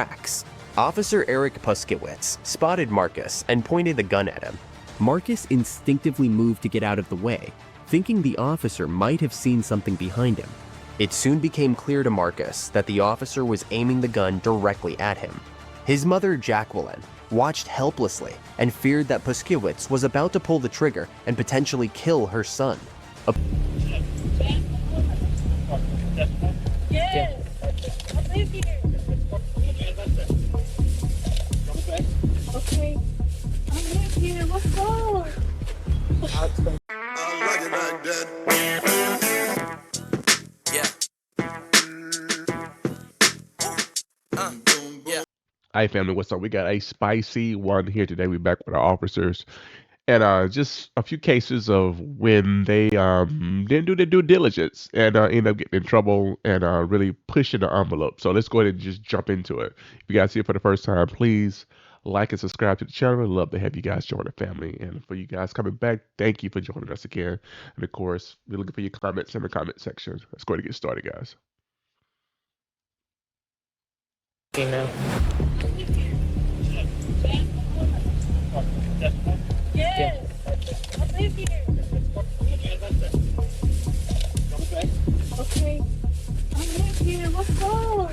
tracks. Officer Eric Puskiewicz spotted Marcus and pointed the gun at him. Marcus instinctively moved to get out of the way, thinking the officer might have seen something behind him. It soon became clear to Marcus that the officer was aiming the gun directly at him. His mother, Jacqueline, watched helplessly and feared that Puskiewicz was about to pull the trigger and potentially kill her son. Yes, I live here. Okay, I live here. What's wrong? Hi family, what's up? We got a spicy one here today. We're back with our officers. And just a few cases of when they didn't do their due diligence and end up getting in trouble and really pushing the envelope. So let's go ahead and just jump into it. If you guys see it for the first time, please like and subscribe to the channel. I'd love to have you guys join the family. And for you guys coming back, thank you for joining us again. And of course, we're looking for your comments in the comment section. Let's go ahead and get started, guys. Female. Yes, I live here. Okay, I live here. What's wrong?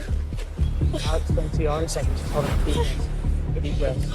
I'll explain to you all in a second. Just hold on, please. Good deep breaths.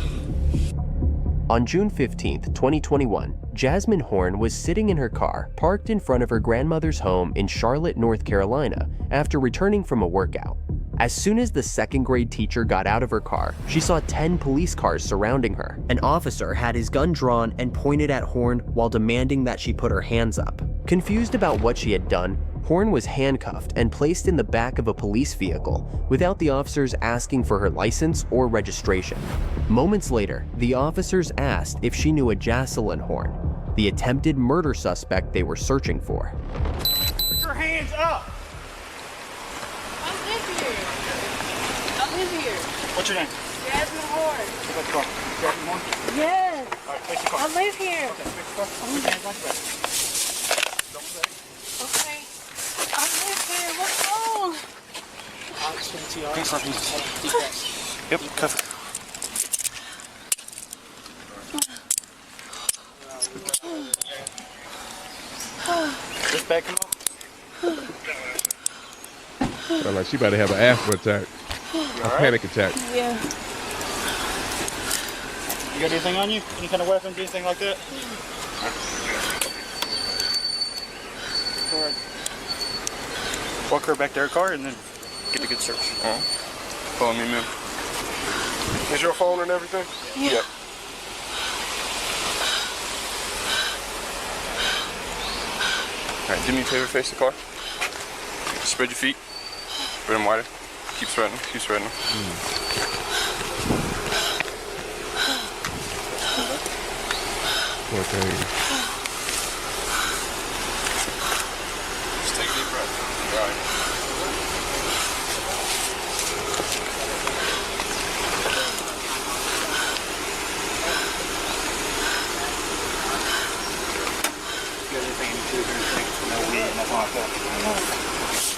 On June 15th, 2021, Jasmine Horn was sitting in her car parked in front of her grandmother's home in Charlotte, North Carolina, after returning from a workout. As soon as the second-grade teacher got out of her car, she saw 10 police cars surrounding her. An officer had his gun drawn and pointed at Horn while demanding that she put her hands up. Confused about what she had done, Horn was handcuffed and placed in the back of a police vehicle without the officers asking for her license or registration. Moments later, the officers asked if she knew a Jocelyn Horn, the attempted murder suspect they were searching for. Put your hands up! I live here. I live here. What's your name? Jasmine Horn. Pick up the car. Jasmine Horn? Yes, All right, face the car. I live here. Okay, face the car. Put your hands like that. Don't say. Okay, I live here. What's wrong? I'll explain to you all in a Thanks, second. Marcus. Hold on, deep breaths. Yep, cover. Just back him up. Sound like she about to have an asthma attack, a panic attack. Yeah. You got anything on you? Any kind of weapons, anything like that? All right. Walk her back to her car and then get a good search. Follow me, man. Is your phone and everything? Yeah. Yep. All right, do me a favor, face the car. Spread your feet. Spread them wider. Keep spreading them. Keep spreading them. Okay. Just take a deep breath. All right. You got anything in your tube or anything? No weed, nothing like that.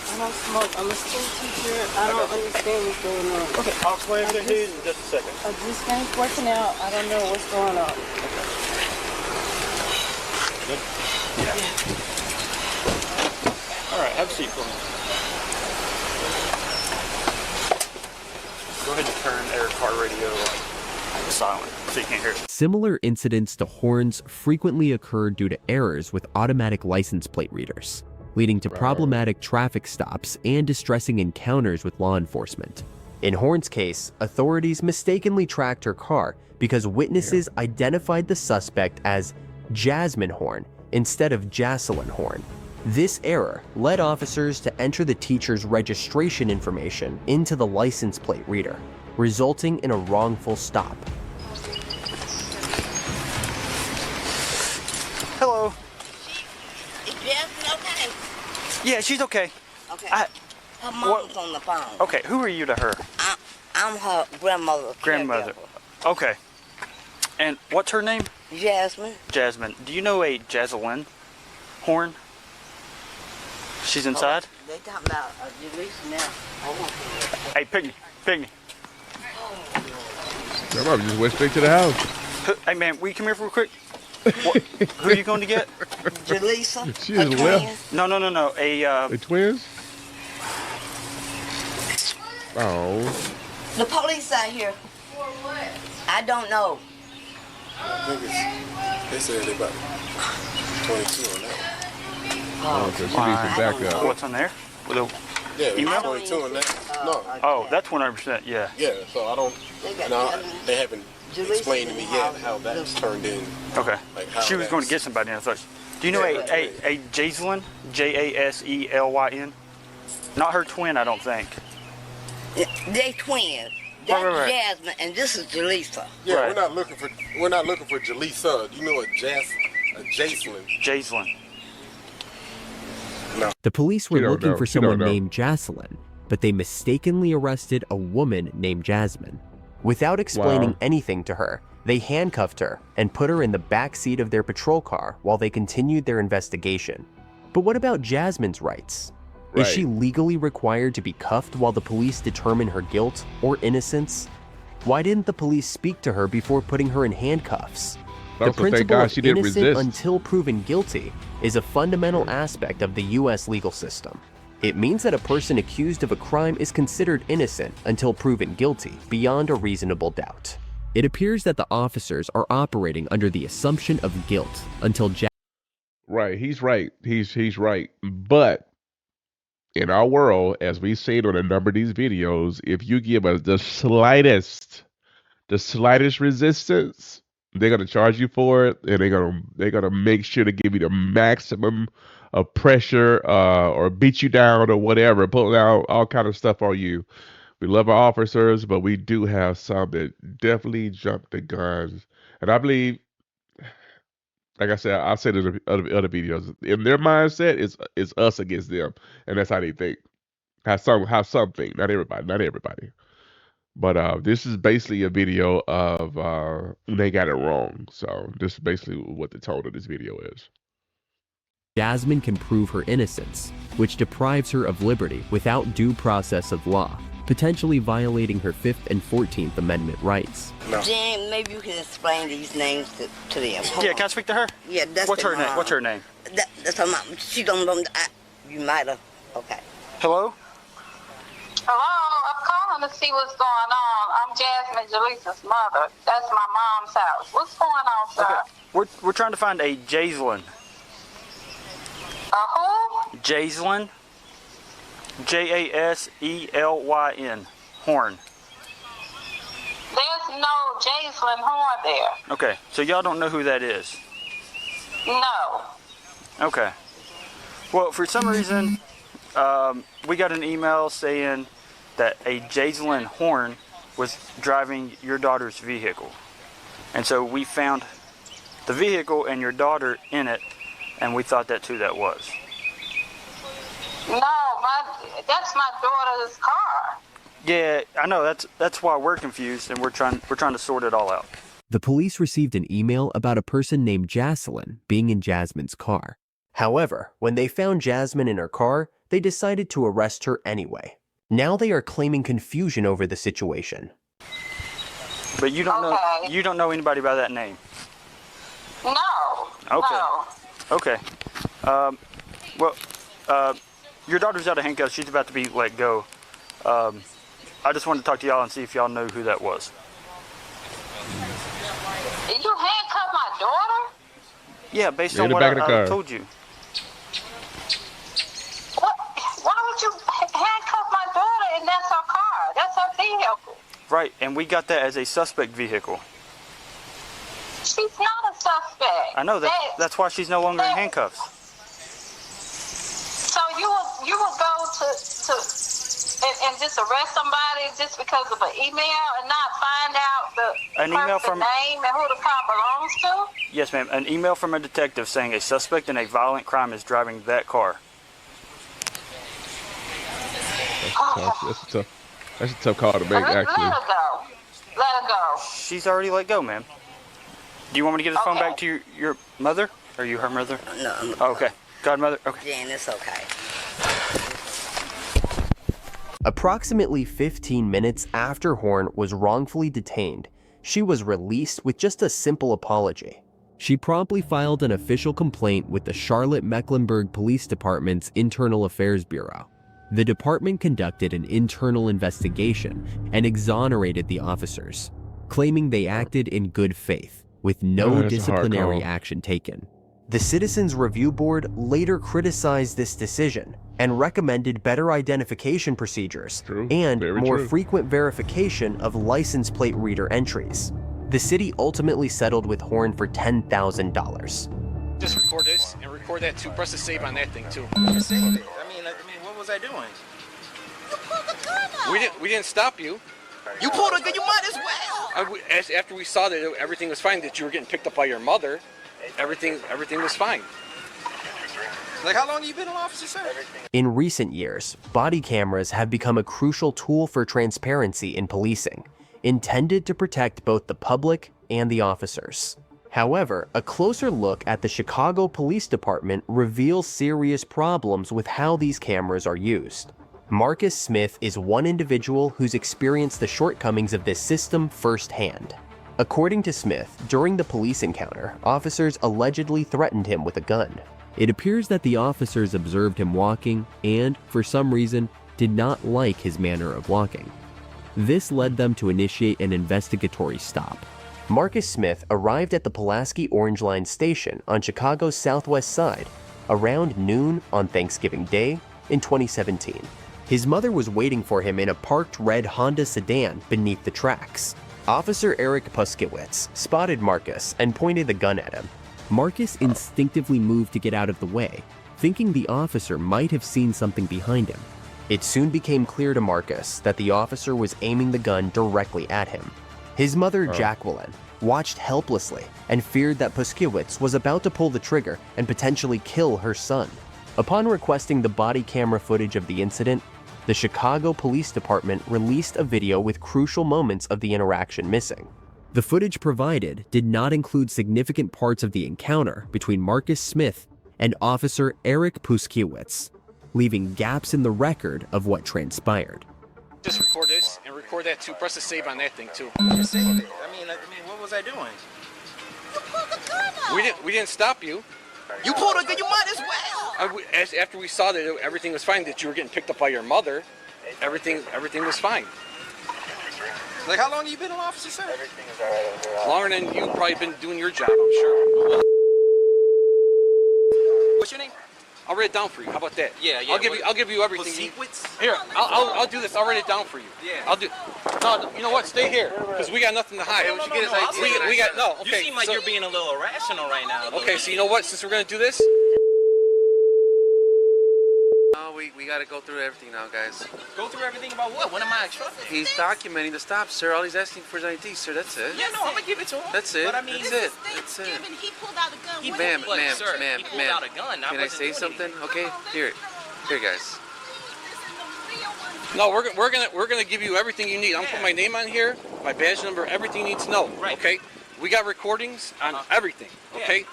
I don't smoke. I'm a school teacher. I don't understand what's going on. Okay, I'll explain everything to you in just a second. I just finished working out. I don't know what's going on. Good? Yeah. All right, have a seat for me. Go ahead and turn air car radio like silent so you can't hear it. Similar incidents to Horn's frequently occur due to errors with automatic license plate readers, leading to problematic traffic stops and distressing encounters with law enforcement. In Horn's case, authorities mistakenly tracked her car because witnesses identified the suspect as Jasmine Horn instead of Jocelyn Horn. This error led officers to enter the teacher's registration information into the license plate reader, resulting in a wrongful stop. Hello. Is Jasmine okay? Yeah, she's okay. Okay. I- Her mom's on the phone. Okay, who are you to her? I'm her grandmother. Grandmother. Okay. And what's her name? Jasmine. Jasmine. Do you know a Jocelyn Horn? She's inside? They talking about a release now. Hey, Pygmy. I probably just went straight to the house. Hey, man, will you come here real quick? What, who are you going to get? Jaleesa? She just left. No. The twins? Oh. The police out here. For what? I don't know. I think they said they about 22 on that. Oh, so she needs some backup. What's on there? With a Yeah, it email? was 22 on that. No. Oh, that's 100%. Yeah. Yeah, so I don't. They got No, the other- they haven't explained to me yet how that's turned in. Okay. Like how She was going to that's- get somebody. I thought. Do you know a Jaselyn? Jaselyn? Not her twin, I don't think. They twins. That's Right. Jasmine, and this is Jaleesa. Yeah, Right. we're not looking for Jaleesa. You know a Jaselyn. Jaselyn. The police were She don't looking know. for She don't someone know. named Jocelyn, but they mistakenly arrested a woman named Jasmine. Without explaining Wow. anything to her, they handcuffed her and put her in the back seat of their patrol car while they continued their investigation. But what about Jasmine's rights? Is Right. she legally required to be cuffed while the police determine her guilt or innocence? Why didn't the police speak to her before putting her in handcuffs? The Also, thank principle God of she didn't innocent resist. until proven guilty is a fundamental aspect of the US legal system. It means that a person accused of a crime is considered innocent until proven guilty beyond a reasonable doubt. It appears that the officers are operating under the assumption of guilt until Right, he's right. He's right. But in our world, as we've seen on a number of these videos, if you give us the slightest resistance, they're gonna charge you for it, and they're gonna make sure to give you the maximum of pressure, or beat you down or whatever, pull out all kind of stuff on you. We love our officers, but we do have some that definitely jump the guns, and I believe. Like I said, I said in other videos, in their mindset, it's us against them, and that's how they think. Have some think, not everybody. But this is basically a video of they got it wrong. So this is basically what the tone of this video is. Jasmine can prove her innocence, which deprives her of liberty without due process of law, potentially violating her 5th and 14th Amendment rights. No. Jen, maybe you can explain these names to them. Hold Yeah, on. can I speak to her? Yeah, that's What's the her name? mom. What's her name? That's her mom. She don't know. You might have. Okay. Hello? Hello, I'm calling to see what's going on. I'm Jasmine Jaleesa's mother. That's my mom's house. What's going on, sir? Okay. We're trying to find a Jaselyn. Who? Jaselyn. Jaselyn. Horn. There's no Jaselyn Horn there. Okay, so y'all don't know who that is. No. Okay. Well, for some reason, we got an email saying that a Jaselyn Horn was driving your daughter's vehicle. And so we found the vehicle and your daughter in it, and we thought that's who that was. No, that's my daughter's car. Yeah, I know. That's why we're confused, and we're trying to sort it all out. The police received an email about a person named Jocelyn being in Jasmine's car. However, when they found Jasmine in her car, they decided to arrest her anyway. Now they are claiming confusion over the situation. But you don't know anybody by that name. No. Okay. No. Okay. Your daughter's out of handcuffs. She's about to be let go. I just wanted to talk to y'all and see if y'all knew who that was. Did you handcuff my daughter? Yeah, based In on the what back of the I car. told you. What? Why would you handcuff my daughter and that's her car? That's her vehicle. Right, and we got that as a suspect vehicle. She's not a suspect. I know that's why she's no longer in handcuffs. So you will go to and just arrest somebody just because of an email and not find out An email from name and who the car belongs to? Yes, ma'am. An email from a detective saying a suspect in a violent crime is driving that car. That's a tough call to make, actually. Let her go. Let her go. She's already let go, ma'am. Do you want me to give the phone back to your mother? Are you her mother? No. Okay. Godmother? Okay. Jen, it's okay. Approximately 15 minutes after Horn was wrongfully detained, she was released with just a simple apology. She promptly filed an official complaint with the Charlotte-Mecklenburg Police Department's Internal Affairs Bureau. The department conducted an internal investigation and exonerated the officers, claiming they acted in good faith, with no disciplinary action taken. The Citizens Review Board later criticized this decision and recommended better identification procedures and more frequent verification of license plate reader entries. The city ultimately settled with Horn for $10,000. Just record this and record that too. Press the save on that thing too. Save it. I mean, what was I doing? You pulled the gun out. We didn't stop you. You pulled a gun. You might as well. After we saw that everything was fine, that you were getting picked up by your mother, everything was fine. Like, how long have you been an officer, sir? In recent years, body cameras have become a crucial tool for transparency in policing, intended to protect both the public and the officers. However, a closer look at the Chicago Police Department reveals serious problems with how these cameras are used. Marcus Smith is one individual who's experienced the shortcomings of this system firsthand. According to Smith, during the police encounter, officers allegedly threatened him with a gun. It appears that the officers observed him walking and, for some reason, did not like his manner of walking. This led them to initiate an investigatory stop. Marcus Smith arrived at the Pulaski Orange Line station on Chicago's southwest side around noon on Thanksgiving Day in 2017. His mother was waiting for him in a parked red Honda sedan beneath the tracks. Officer Eric Puskiewicz spotted Marcus and pointed the gun at him. Marcus instinctively moved to get out of the way, thinking the officer might have seen something behind him. It soon became clear to Marcus that the officer was aiming the gun directly at him. His mother, Jacqueline, watched helplessly and feared that Puskiewicz was about to pull the trigger and potentially kill her son. Upon requesting the body camera footage of the incident, the Chicago Police Department released a video with crucial moments of the interaction missing. The footage provided did not include significant parts of the encounter between Marcus Smith and Officer Eric Puskiewicz, leaving gaps in the record of what transpired. Just record this and record that too. Press the save on that thing too. Save it. I mean, what was I doing? You pulled the gun out. We didn't stop you. You pulled a gun. You might as well. After we saw that everything was fine, that you were getting picked up by your mother, everything was fine. Like, how long have you been an officer, sir? Longer than you've probably been doing your job, I'm sure. What's your name? I'll write it down for you. How about that? Yeah. I'll give you everything. Puskiewicz? Here, I'll do this. I'll write it down for you. Yeah. I'll do. No, you know what? Stay here, because we got nothing to hide. We got no. Okay. You seem like you're being a little irrational right now. Okay, so you know what? Since we're gonna do this. No, we gotta go through everything now, guys. Go through everything about what? When am I instructed? He's documenting the stop, sir. All he's asking for is ID, sir. That's it. Yeah, no, I'm gonna give it to him. That's it. But I mean, That's it. That's it. He pulled out a gun. Ma'am, he pulled out a gun. Can I say something? Okay, here, guys. No, we're gonna give you everything you need. I'm gonna put my name on here, my badge number, everything you need to know. Right. Okay. We got recordings on everything. Okay.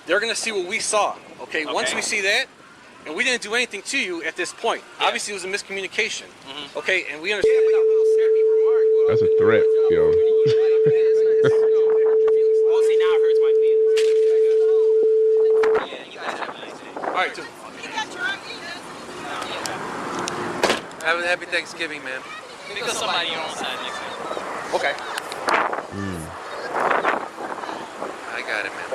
They're gonna see what we saw. Okay. Once we see that. And we didn't do anything to you at this point. Yeah. Obviously, it was a miscommunication. Okay, and we understand. That's a threat, yo. All right, dude. Have a happy Thanksgiving, man. Because somebody on side next week. Okay. I got it, man.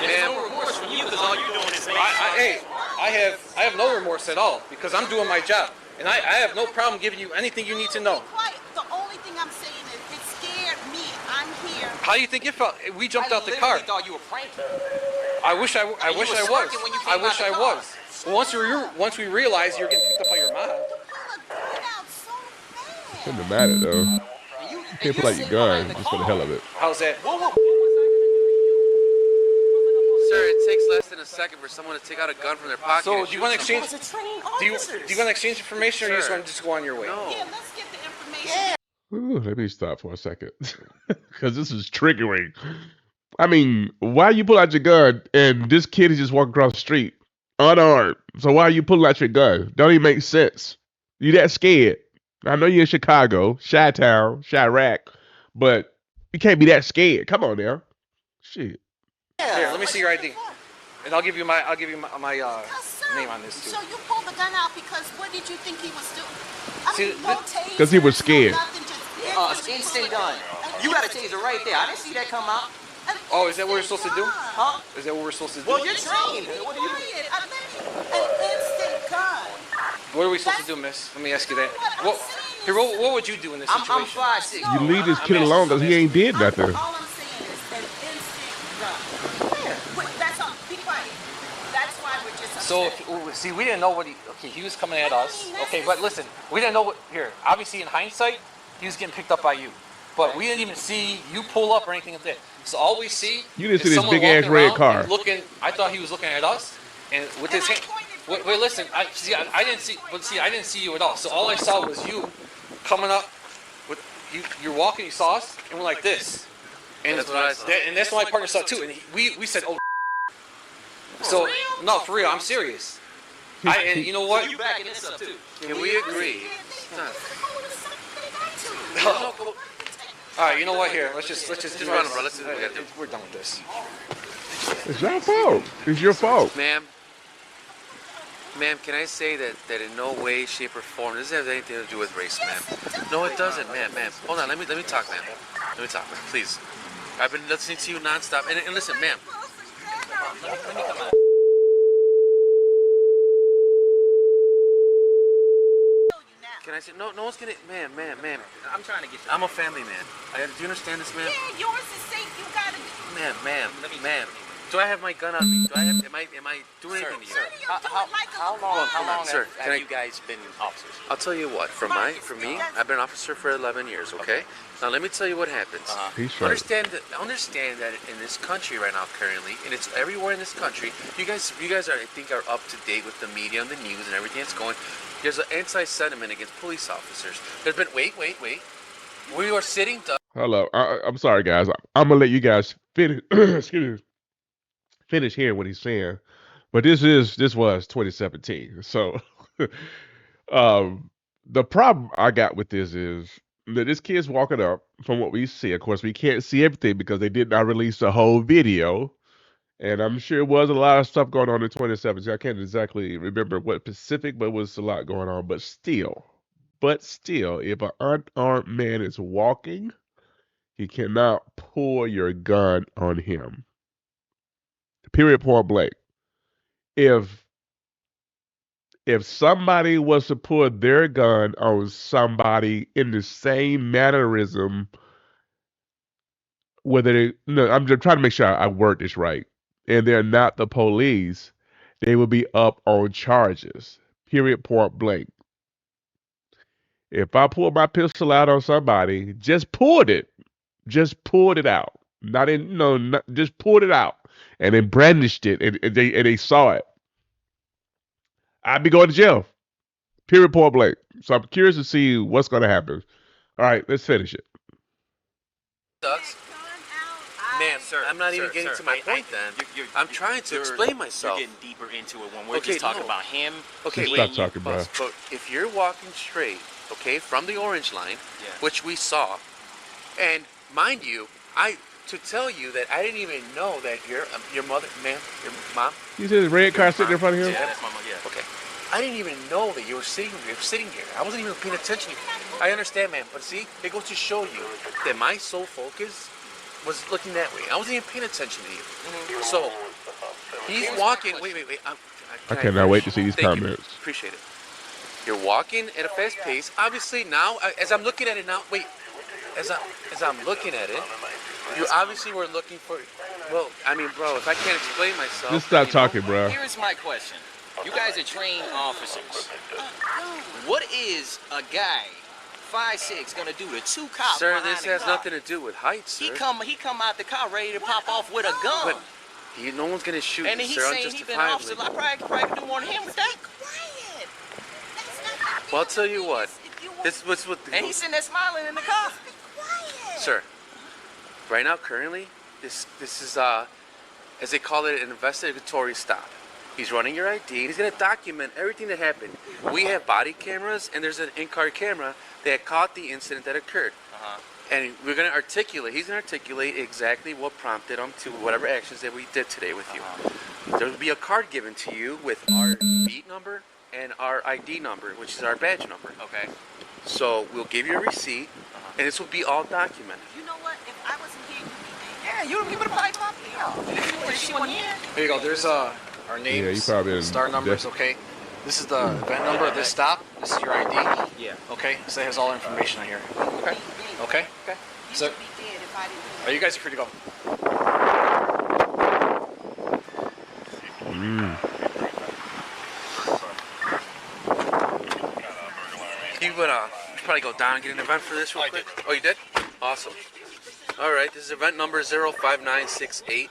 There's no remorse from you because all you're doing is saying. I have no remorse at all because I'm doing my job, and I have no problem giving you anything you need to know. The only thing I'm saying is it scared me. I'm here. How do you think it felt? We jumped out the car. I thought you were pranking. I wish I was. Well, once we realized you were getting picked up by your mom. Shouldn't have mattered though. You can't pull out your gun just for the hell of it. How's that? Sir, it takes less than a second for someone to take out a gun from their pocket. So, do you want to exchange? Do you want to exchange information, or you just want to just go on your way? No. Yeah, let's get the information. Ooh, let me stop for a second because this is triggering. I mean, why you pull out your gun and this kid is just walking across the street unarmed? So why are you pulling out your gun? Don't even make sense. You that scared? I know you're in Chicago, Chi-Town, Chirac, but you can't be that scared. Come on now. Shit. Here, let me see your ID. And I'll give you my name on this too. So you pulled the gun out because what did you think he was doing? Because he was scared. Instant gun. You got a taser right there. I didn't see that come out. Oh, is that what we're supposed to do? Huh? Is that what we're supposed to do? Well, you're trained. What do you? An instant gun. What are we supposed to do, miss? Let me ask you that. What would you do in this situation? I'm 5'6". You leave this kid alone because he ain't did nothing. All I'm saying is an instant gun. Wait, that's all. Be quiet. That's why we're just upset. So, see, we didn't know what he was coming at us. Okay, but listen, we didn't know what, obviously in hindsight, he was getting picked up by you. But we didn't even see you pull up or anything like that. So all we see you didn't see is this someone big ass walking red around car. and looking. I thought he was looking at us, and with his hand. Wait, listen. I didn't see. But see, I didn't see you at all. So all I saw was you coming up with you. You're walking. You saw us, and we're like this. And that's what I saw. And that's what my partner saw too. And we said, oh. So no, for real, I'm serious. And you know what? So you backing this up too? Can we agree? All right, you know what? Here, let's just run him, bro. Let's do it. We're done with this. It's your fault. It's your fault. Ma'am, can I say that in no way, shape, or form does this have anything to do with race, ma'am? No, it doesn't, ma'am. Hold on, let me talk, ma'am. Let me talk, ma'am, please. I've been listening to you nonstop, and listen, ma'am. Let me come out. Can I say no one's gonna ma'am. I'm trying to get you. I'm a family man. Do you understand this, ma'am? Yeah, yours is safe. You gotta. Ma'am. Do I have my gun on me? Am I doing anything to you? How long sir, have you guys been officers? I'll tell you what. For me, I've been an officer for 11 years. Okay. Now let me tell you what happens. Understand that in this country right now, currently, and it's everywhere in this country. You guys are, I think, are up to date with the media and the news and everything that's going. There's an anti-sentiment against police officers. There's been wait. We are sitting. Hello. I'm sorry, guys. I'm gonna let you guys finish. Excuse me. Finish hearing what he's saying, but this was 2017. So, the problem I got with this is that this kid's walking up. From what we see, of course, we can't see everything because they did not release the whole video. And I'm sure it was a lot of stuff going on in 2017. I can't exactly remember what specific, but it was a lot going on. But still, if an unarmed man is walking, he cannot pull your gun on him. Period, point blank. If somebody was to pull their gun on somebody in the same mannerism, I'm just trying to make sure I word this right, and they're not the police, they will be up on charges. Period, point blank. If I pull my pistol out on somebody, just pulled it out. Just pulled it out and then brandished it, and they saw it. I'd be going to jail. Period, point blank. So I'm curious to see what's going to happen. All right, let's finish it. Ma'am, I'm not even getting to my point then. I'm trying to explain myself. You're getting deeper into it when we're just talking about him. Okay, stop talking, bro. But if you're walking straight, okay, from the orange line, which we saw, and mind you, to tell you that I didn't even know that your mother, ma'am, your mom. You see the red car sitting in front of him? Yeah, that's my mom. Yeah. Okay. I didn't even know that you were sitting here. I wasn't even paying attention to you. I understand, ma'am, but see, it goes to show you that my sole focus was looking that way. I wasn't even paying attention to you. So he's walking. Wait. I cannot wait to see these comments. Appreciate it. You're walking at a fast pace. Obviously now, as I'm looking at it now, as I'm looking at it, you obviously were looking for. Well, I mean, bro, if I can't explain myself. Just stop talking, bro. Here's my question. You guys are trained officers. What is a guy 5'6" gonna do to two cops? Sir, this has nothing to do with height, sir. He come out the car ready to pop off with a gun. But no one's gonna shoot and you, he's sir, saying he been an officer. I probably could do more than him with that. Quiet. Well, I'll tell you what. And he's sitting there smiling in the car. Quiet. Sir, right now, currently, this is as they call it, an investigatory stop. He's running your ID. And he's going to document everything that happened. We have body cameras, and there's an in-car camera that caught the incident that occurred. And we're going to articulate, he's going to articulate exactly what prompted him to whatever actions that we did today with you. There will be a card given to you with our beat number and our ID number, which is our badge number. Okay. So we'll give you a receipt, and this will be all documented. You know what? If I wasn't here, you'd be there. Yeah, you would have probably popped me out. She wasn't here. Here you go. There's our names, Yeah, you probably star numbers. Okay. This is the event number of this stop. This is your ID. Yeah. Okay. So it has all the information on here. Okay. Okay. Okay. So, are you guys free to go? You would probably go down and get an event for this real quick? Oh, you did? Awesome. All right, this is event number 05968.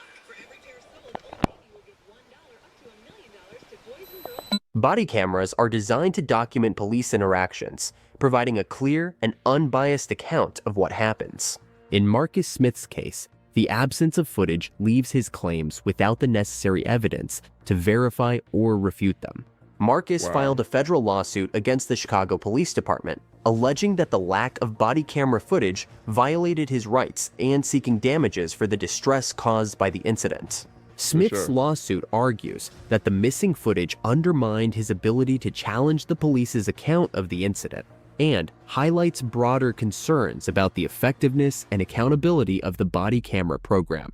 Body cameras are designed to document police interactions, providing a clear and unbiased account of what happens. In Marcus Smith's case, the absence of footage leaves his claims without the necessary evidence to verify or refute them. Marcus filed a federal lawsuit against the Chicago Police Department, alleging that the lack of body camera footage violated his rights and seeking damages for the distress caused by the incident. Smith's lawsuit argues that the missing footage undermined his ability to challenge the police's account of the incident and highlights broader concerns about the effectiveness and accountability of the body camera program.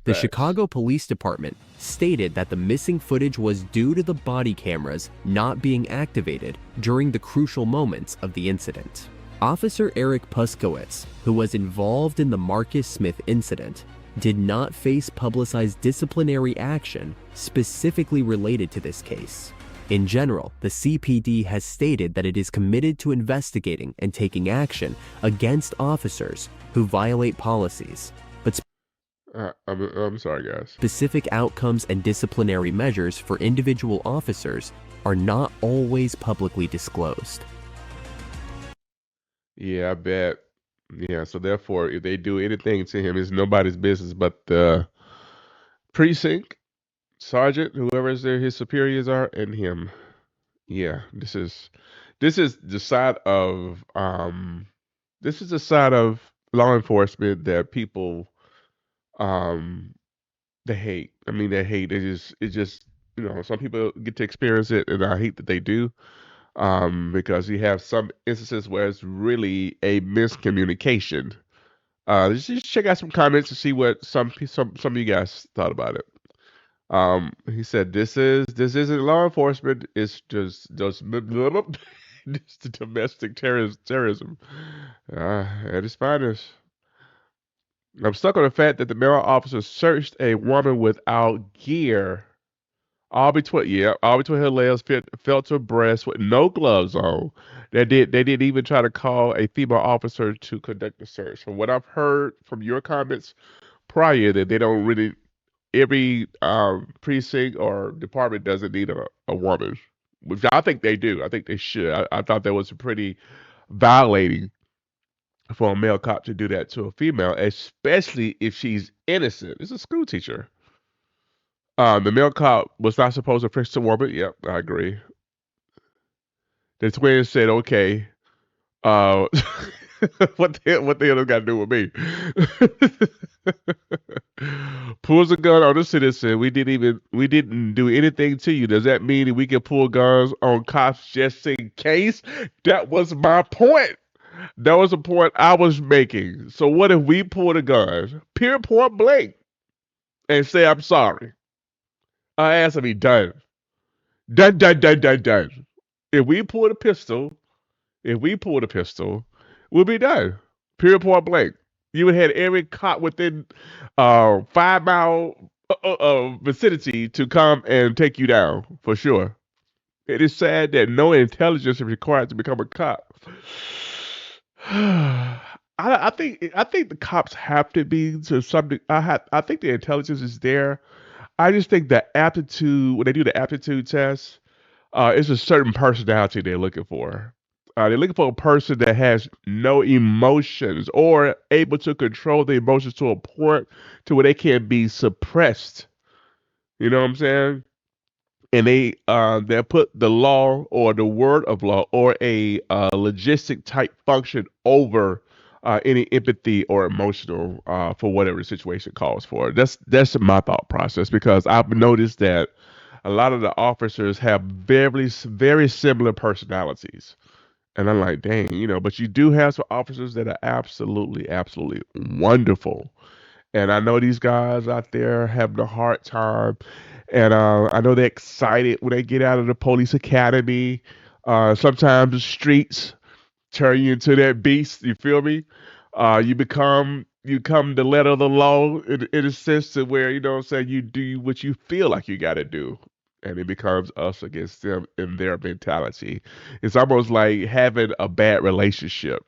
The Chicago Police Department stated that the missing footage was due to the body cameras not being activated during the crucial moments of the incident. Officer Eric Puskowitz, who was involved in the Marcus Smith incident, did not face publicized disciplinary action specifically related to this case. In general, the CPD has stated that it is committed to investigating and taking action against officers who violate policies, but I'm sorry, guys. Specific outcomes and disciplinary measures for individual officers are not always publicly disclosed. Yeah, I bet. Yeah, so therefore, if they do anything to him, it's nobody's business but the precinct, sergeant, whoever his superiors are, and him. Yeah, this is the side of law enforcement that people they hate. I mean, they hate. It just some people get to experience it, and I hate that they do. Because you have some instances where it's really a miscommunication. Just check out some comments to see what some of you guys thought about it. He said this isn't law enforcement. It's just just domestic terrorism at its finest. I'm stuck on the fact that the male officer searched a woman without gear. All between her legs, felt her breast with no gloves on. They didn't even try to call a female officer to conduct the search. From what I've heard from your comments prior, that they don't really, every precinct or department doesn't need a woman, which I think they do. I think they should. I thought that was pretty violating for a male cop to do that to a female, especially if she's innocent. It's a school teacher. The male cop was not supposed to frisk the woman. Yep, I agree. The twins said, "Okay, uh, what the hell does got to do with me?" Pulls a gun on a citizen. We didn't do anything to you. Does that mean that we can pull guns on cops just in case? That was my point. That was the point I was making. So what if we pulled a gun, pure point blank, and say, "I'm sorry"? Our ass will be done. Done. If we pull a pistol, we'll be done. Period, point blank. You would have every cop within 5-mile vicinity to come and take you down for sure. It is sad that no intelligence is required to become a cop. I think the cops have to be to something. I think the intelligence is there. I just think that aptitude, when they do the aptitude test, it's a certain personality they're looking for. They're looking for a person that has no emotions or able to control the emotions to a point to where they can be suppressed. You know what I'm saying? and they put the law or the word of law or a logistic type function over any empathy or emotional for whatever the situation calls for. That's my thought process, because I've noticed that a lot of the officers have very similar personalities. And I'm like, dang, but you do have some officers that are absolutely wonderful. And I know these guys out there having a hard time. And I know they're excited when they get out of the police academy. Sometimes the streets turn you into that beast. You feel me? You come the letter of the law in a sense to where, what I'm saying, you do what you feel like you got to do. And it becomes us against them in their mentality. It's almost like having a bad relationship,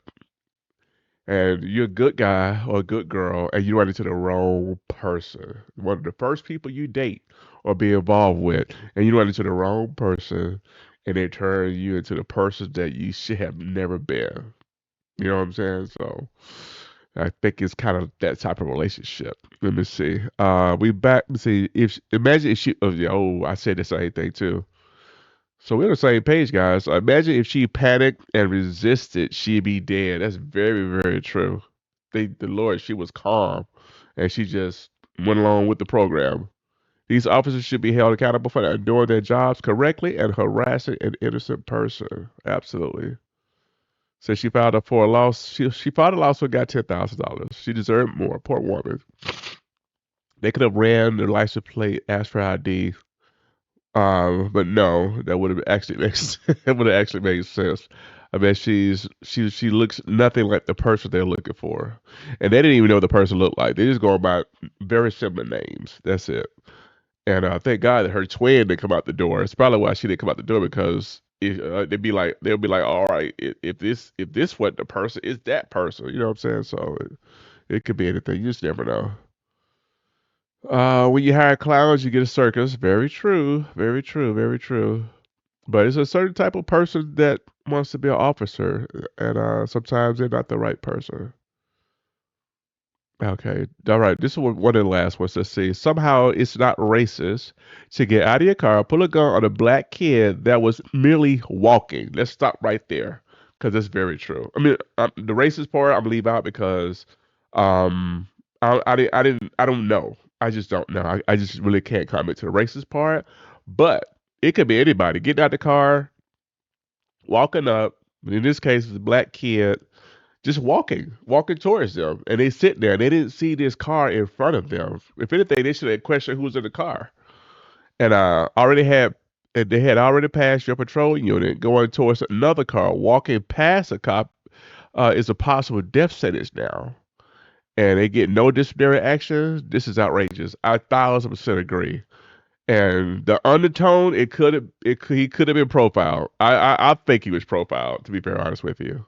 and you're a good guy or a good girl, and you run into the wrong person. One of the first people you date or be involved with, and you run into the wrong person, and they turn you into the person that you should have never been. You know what I'm saying? So I think it's kind of that type of relationship. Let me see. We back. Let's see. If imagine if she. Oh, yeah, I said the same thing too. So we're on the same page, guys. Imagine if she panicked and resisted, she'd be dead. That's very true. The Lord, she was calm, and she just went along with the program. These officers should be held accountable for not doing their jobs correctly and harassing an innocent person. Absolutely. So she filed for a loss. She filed a lawsuit and got $10,000. She deserved more. Poor woman. They could have ran the license plate, asked for ID, but no, that would have actually makes it would have actually made sense. I mean, she looks nothing like the person they're looking for, and they didn't even know what the person looked like. They just go by very similar names. That's it. And thank God that her twin didn't come out the door. It's probably why she didn't come out the door, because they'll be like, all right, if this wasn't the person, it's that person. You know what I'm saying? So it could be anything. You just never know. When you hire clowns, you get a circus. Very true. Very true. Very true. But it's a certain type of person that wants to be an officer, and sometimes they're not the right person. Okay. All right. This is one of the last ones. Let's see. Somehow it's not racist to get out of your car, pull a gun on a black kid that was merely walking. Let's stop right there, because that's very true. I mean, the racist part I'm gonna leave out because um, I don't know. I just don't know. I just really can't comment to the racist part. But it could be anybody getting out the car, walking up. In this case, it's a black kid just walking towards them, and they sit there, and they didn't see this car in front of them. If anything, they should have questioned who was in the car, and they had already passed your patrol unit going towards another car. Walking past a cop is a possible death sentence now, and they get no disciplinary action. This is outrageous. I 1,000% agree. And the undertone, he could have been profiled. I think he was profiled, to be very honest with you.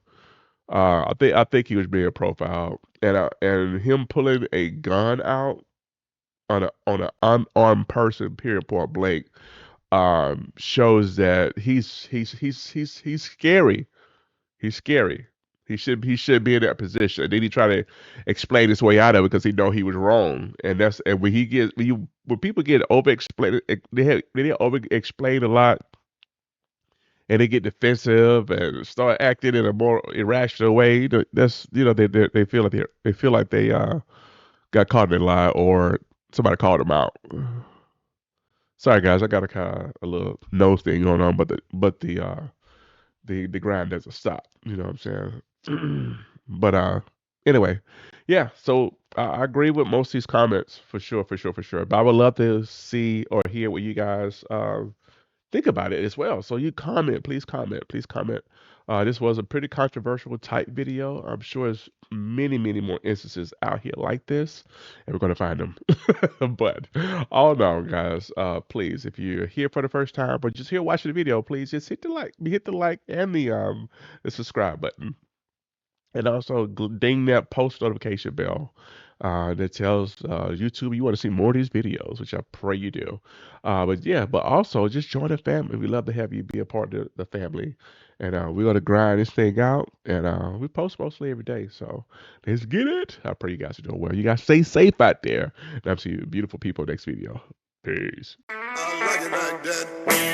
I think he was being profiled, and him pulling a gun out on an unarmed person, period, point blank, shows that he's scary. He's scary. He should be in that position. And then he try to explain his way out of it because he know he was wrong. And when people get over explained, they over explain a lot, and they get defensive and start acting in a more irrational way. That's they feel like they got caught in a lie, or somebody called them out. Sorry guys, I got a kind of a little nose thing going on, but the grind doesn't stop. You know what I'm saying? But anyway, yeah. So I agree with most of these comments for sure, for sure, for sure. But I would love to see or hear what you guys think about it as well. So you comment, please comment, please comment. This was a pretty controversial type video. I'm sure there's many more instances out here like this, and we're gonna find them. But all in all, guys, please, if you're here for the first time or just here watching the video, please just hit the like and the subscribe button. And also ding that post notification bell that tells YouTube you want to see more of these videos, which I pray you do. But also just join the family. We love to have you be a part of the family. And we're going to grind this thing out. And we post mostly every day. So let's get it. I pray you guys are doing well. You guys stay safe out there. And I'll see you beautiful people next video. Peace. dead.